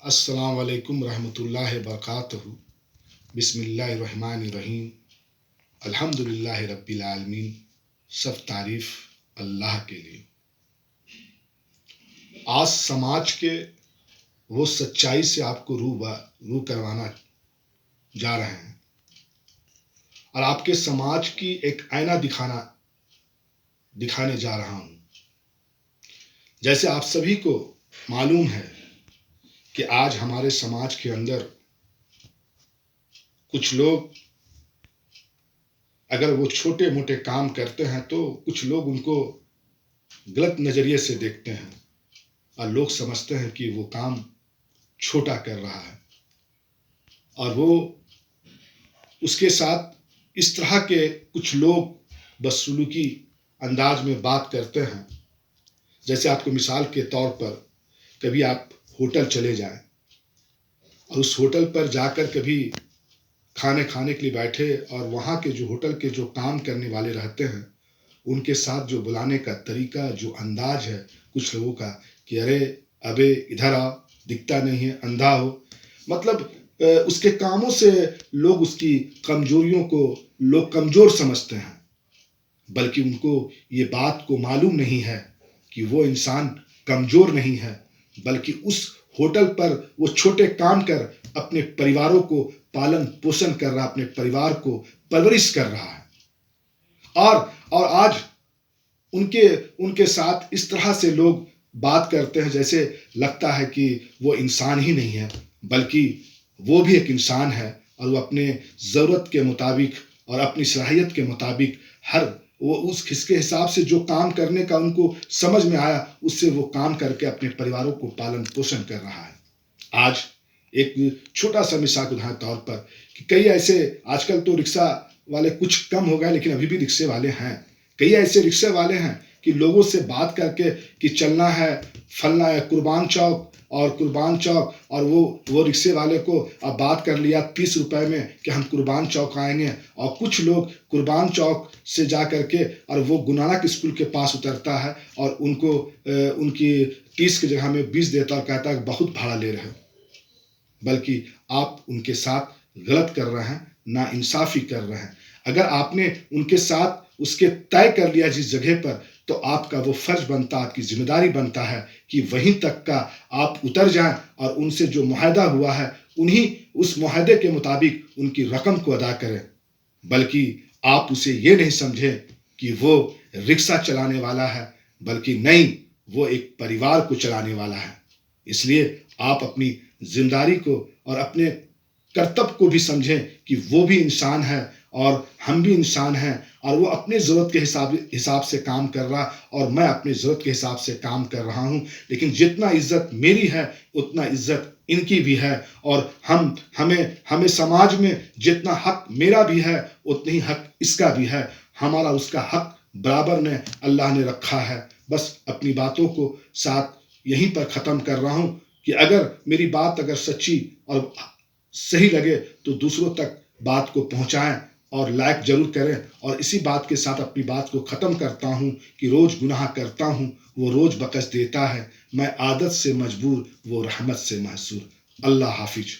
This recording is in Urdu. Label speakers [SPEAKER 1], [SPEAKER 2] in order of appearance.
[SPEAKER 1] السلام علیکم ورحمۃ اللہ وبرکاتہ۔ بسم اللہ الرحمن الرحیم۔ الحمد للہ رب العالمین۔ سب تعریف اللہ کے لیے۔ آج سماج کے وہ سچائی سے آپ کو رو کروانا جا رہے ہیں اور آپ کے سماج کی ایک آئینہ دکھانے جا رہا ہوں۔ جیسے آپ سبھی کو معلوم ہے کہ آج ہمارے سماج کے اندر کچھ لوگ اگر وہ چھوٹے موٹے کام کرتے ہیں تو کچھ لوگ ان کو غلط نظریے سے دیکھتے ہیں اور لوگ سمجھتے ہیں کہ وہ کام چھوٹا کر رہا ہے، اور وہ اس کے ساتھ اس طرح کے کچھ لوگ بدسلوکی انداز میں بات کرتے ہیں۔ جیسے آپ کو مثال کے طور پر کبھی آپ ہوٹل چلے جائیں اور اس ہوٹل پر جا کر کبھی کھانے کے لیے بیٹھے اور وہاں کے جو ہوٹل کے جو کام کرنے والے رہتے ہیں ان کے ساتھ جو بلانے کا طریقہ، جو انداز ہے کچھ لوگوں کا کہ ارے ابے ادھر آ، دکھتا نہیں ہے، اندھا ہو، مطلب اس کے کاموں سے لوگ اس کی کمزوریوں کو لوگ کمزور سمجھتے ہیں، بلکہ ان کو یہ بات کو معلوم نہیں ہے کہ وہ انسان کمزور نہیں ہے، بلکہ اس ہوٹل پر وہ چھوٹے کام کر اپنے پریواروں کو پالن پوشن کر رہا، اپنے پریوار کو پرورش کر رہا ہے۔ اور آج ان کے ساتھ اس طرح سے لوگ بات کرتے ہیں جیسے لگتا ہے کہ وہ انسان ہی نہیں ہے، بلکہ وہ بھی ایک انسان ہے اور وہ اپنے ضرورت کے مطابق اور اپنی صلاحیت کے مطابق وہ اس کے حساب سے جو کام کرنے کا ان کو سمجھ میں آیا اس سے وہ کام کر کے اپنے پریواروں کو پالن پوشن کر رہا ہے۔ آج ایک چھوٹا سا مثال کے طور پر کہ کئی ایسے آج کل تو رکشہ والے کچھ کم ہو گئے لیکن ابھی بھی رکشے والے ہیں، کئی ایسے رکشے والے ہیں کہ لوگوں سے بات کر کے کہ چلنا ہے فلنا ہے قربان چوک اور وہ رکشے والے کو اب بات کر لیا 30 روپے میں کہ ہم قربان چوک آئیں گے، اور کچھ لوگ قربان چوک سے جا کر کے اور وہ گرو نانک اسکول کے پاس اترتا ہے اور ان کو ان کی 30 کی جگہ میں 20 دیتا اور کہتا ہے بہت بھاڑا لے رہے ہیں، بلکہ آپ ان کے ساتھ غلط کر رہے ہیں، ناانصافی کر رہے ہیں۔ اگر آپ نے ان کے ساتھ اس کے طے کر لیا جس جگہ پر، تو آپ کا وہ فرض بنتا، آپ کی ذمہ داری بنتا ہے کہ وہیں تک کا آپ اتر جائیں اور ان سے جو معاہدہ ہوا ہے اس معاہدے کے مطابق ان کی رقم کو ادا کریں، بلکہ آپ اسے یہ نہیں سمجھیں کہ وہ رکشہ چلانے والا ہے، بلکہ نہیں، وہ ایک پریوار کو چلانے والا ہے۔ اس لیے آپ اپنی ذمہ داری کو اور اپنے کرتب کو بھی سمجھیں کہ وہ بھی انسان ہے اور ہم بھی انسان ہیں، اور وہ اپنے ضرورت کے حساب سے کام کر رہا اور میں اپنے ضرورت کے حساب سے کام کر رہا ہوں، لیکن جتنا عزت میری ہے اتنا عزت ان کی بھی ہے، اور ہمیں سماج میں جتنا حق میرا بھی ہے اتنا ہی حق اس کا بھی ہے، ہمارا اس کا حق برابر نے اللہ نے رکھا ہے۔ بس اپنی باتوں کو ساتھ یہیں پر ختم کر رہا ہوں کہ اگر میری بات اگر سچی اور صحیح لگے تو دوسروں تک بات کو پہنچائیں اور لائک ضرور کریں، اور اسی بات کے ساتھ اپنی بات کو ختم کرتا ہوں کہ روز گناہ کرتا ہوں وہ روز بخش دیتا ہے، میں عادت سے مجبور وہ رحمت سے محصور۔ اللہ حافظ۔